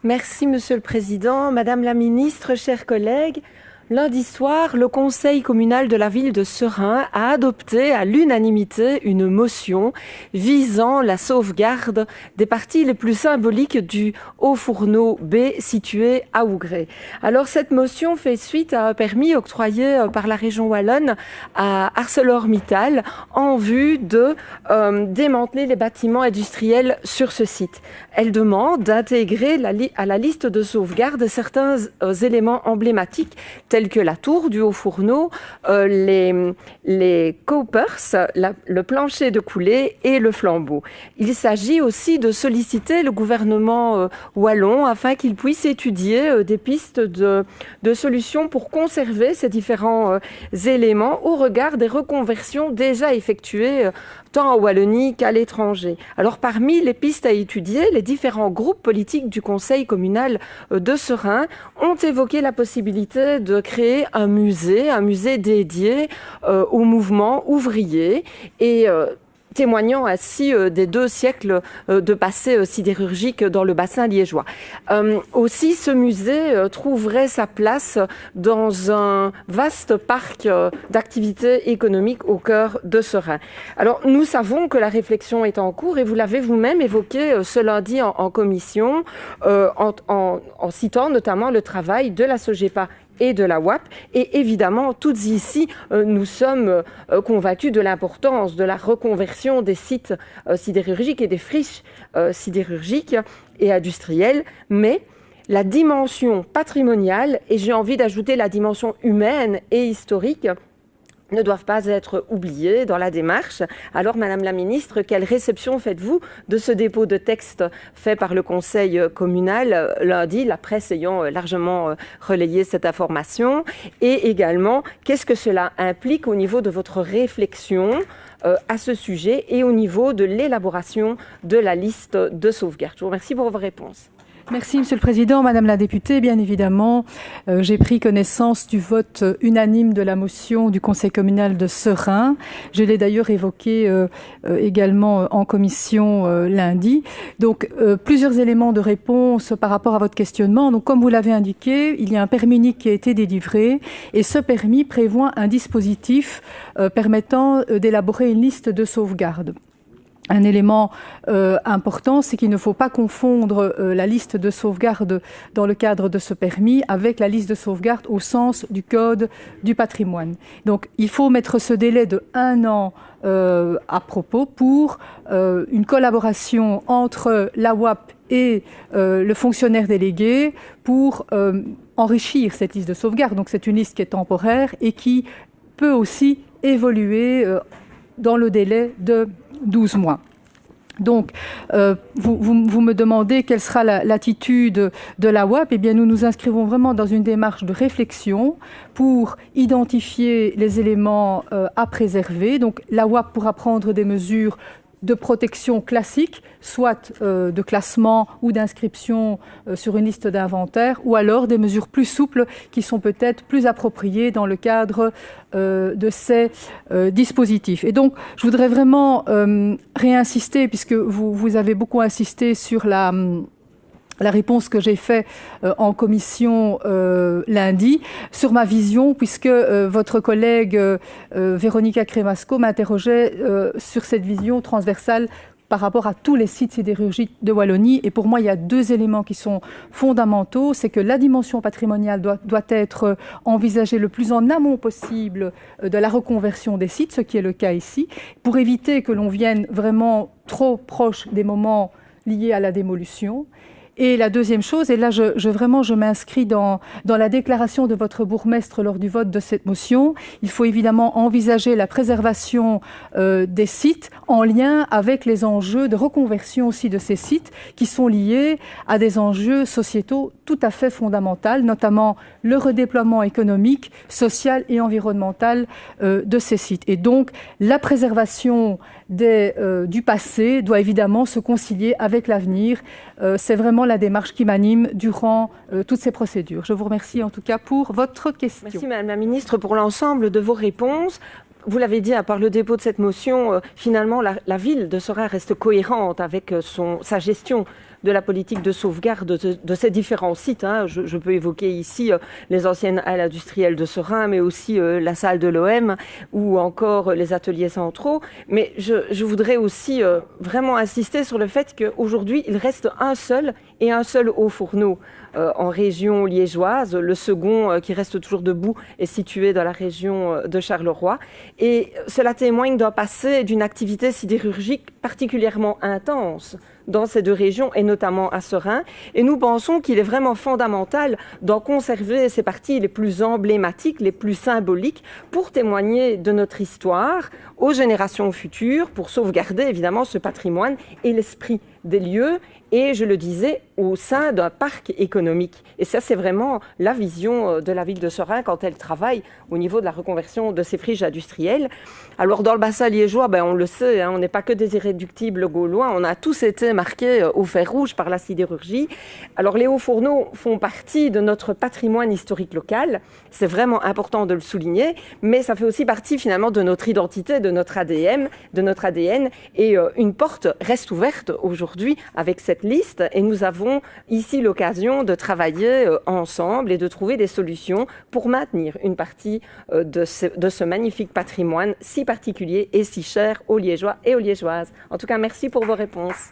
Merci, Monsieur le Président. Madame la Ministre, chers collègues, lundi soir, le Conseil communal de la ville de Seraing a adopté à l'unanimité une motion visant la sauvegarde des parties les plus symboliques du Haut-Fourneau B situé à Ougré. Alors, cette motion fait suite à un permis octroyé par la région wallonne à ArcelorMittal en vue de démanteler les bâtiments industriels sur ce site. Elle demande d'intégrer à la liste de sauvegarde certains éléments emblématiques tels que la tour du Haut-Fourneau, les coppers, le plancher de coulée et le flambeau. Il s'agit aussi de solliciter le gouvernement wallon afin qu'il puisse étudier des pistes de solutions pour conserver ces différents éléments au regard des reconversions déjà effectuées tant en Wallonie qu'à l'étranger. Alors, parmi les pistes à étudier, les différents groupes politiques du Conseil communal de Seraing ont évoqué la possibilité de créer un musée dédié au mouvement ouvrier et témoignant ainsi des 2 siècles de passé sidérurgique dans le bassin liégeois. Aussi, ce musée trouverait sa place dans un vaste parc d'activités économiques au cœur de Seraing. Alors, nous savons que la réflexion est en cours et vous l'avez vous-même évoqué ce lundi en commission en citant notamment le travail de la SOGEPA et de la WAP. Et évidemment, toutes ici, nous sommes convaincus de l'importance de la reconversion des sites sidérurgiques et des friches sidérurgiques et industrielles, mais la dimension patrimoniale, et j'ai envie d'ajouter la dimension humaine et historique, ne doivent pas être oubliés dans la démarche. Alors, Madame la Ministre, quelle réception faites-vous de ce dépôt de texte fait par le Conseil communal lundi, la presse ayant largement relayé cette information? Et également, qu'est-ce que cela implique au niveau de votre réflexion à ce sujet et au niveau de l'élaboration de la liste de sauvegarde? Je vous remercie pour vos réponses. Merci, Monsieur le Président. Madame la députée, bien évidemment, j'ai pris connaissance du vote unanime de la motion du Conseil communal de Seraing. Je l'ai d'ailleurs évoqué également en commission lundi. Donc, plusieurs éléments de réponse par rapport à votre questionnement. Donc, comme vous l'avez indiqué, il y a un permis unique qui a été délivré et ce permis prévoit un dispositif permettant d'élaborer une liste de sauvegarde. Un élément important, c'est qu'il ne faut pas confondre la liste de sauvegarde dans le cadre de ce permis avec la liste de sauvegarde au sens du Code du patrimoine. Donc, il faut mettre ce délai de 1 an à propos pour une collaboration entre la WAP et le fonctionnaire délégué pour enrichir cette liste de sauvegarde. Donc, c'est une liste qui est temporaire et qui peut aussi évoluer dans le délai de 12 mois. Donc, vous me demandez quelle sera l'attitude de la WAP. Eh bien, nous nous inscrivons vraiment dans une démarche de réflexion pour identifier les éléments à préserver. Donc, la WAP pourra prendre des mesures de protection classique, soit de classement ou d'inscription sur une liste d'inventaire, ou alors des mesures plus souples qui sont peut-être plus appropriées dans le cadre de ces dispositifs. Et donc, je voudrais vraiment réinsister, puisque vous avez beaucoup insisté sur la réponse que j'ai faite en commission lundi sur ma vision, puisque votre collègue Véronica Cremasco m'interrogeait sur cette vision transversale par rapport à tous les sites sidérurgiques de Wallonie. Et pour moi, il y a 2 éléments qui sont fondamentaux. C'est que la dimension patrimoniale doit être envisagée le plus en amont possible de la reconversion des sites, ce qui est le cas ici, pour éviter que l'on vienne vraiment trop proche des moments liés à la démolition. Et la deuxième chose, et là je m'inscris dans la déclaration de votre bourgmestre lors du vote de cette motion, il faut évidemment envisager la préservation des sites en lien avec les enjeux de reconversion aussi de ces sites qui sont liés à des enjeux sociétaux tout à fait fondamentaux, notamment le redéploiement économique, social et environnemental de ces sites. Et donc la préservation du passé doit évidemment se concilier avec l'avenir. C'est vraiment la démarche qui m'anime durant toutes ces procédures. Je vous remercie en tout cas pour votre question. Merci Madame la Ministre pour l'ensemble de vos réponses. Vous l'avez dit, à part le dépôt de cette motion, finalement la ville de Seraing reste cohérente avec sa gestion de la politique de sauvegarde de ces différents sites. Je peux évoquer ici les anciennes halles industrielles de Seraing, mais aussi la salle de l'OM ou encore les ateliers centraux. Mais je voudrais aussi vraiment insister sur le fait qu'aujourd'hui, il reste un seul haut fourneau en région liégeoise. Le second, qui reste toujours debout, est situé dans la région de Charleroi. Et cela témoigne d'un passé et d'une activité sidérurgique particulièrement intense dans ces deux régions, et notamment à Seraing. Et nous pensons qu'il est vraiment fondamental d'en conserver ces parties les plus emblématiques, les plus symboliques, pour témoigner de notre histoire aux générations futures, pour sauvegarder évidemment ce patrimoine et l'esprit des lieux, et je le disais, au sein d'un parc économique. Et ça, c'est vraiment la vision de la ville de Seraing quand elle travaille au niveau de la reconversion de ses friches industrielles. Alors dans le bassin liégeois, on le sait, on n'est pas que des irréductibles gaulois, on a tous été marqués au fer rouge par la sidérurgie. Alors les hauts fourneaux font partie de notre patrimoine historique local, c'est vraiment important de le souligner, mais ça fait aussi partie finalement de notre identité, de notre ADN, et une porte reste ouverte aujourd'hui avec cette liste, et nous avons ici l'occasion de travailler ensemble et de trouver des solutions pour maintenir une partie de ce magnifique patrimoine si particulier et si cher aux Liégeois et aux Liégeoises. En tout cas, merci pour vos réponses.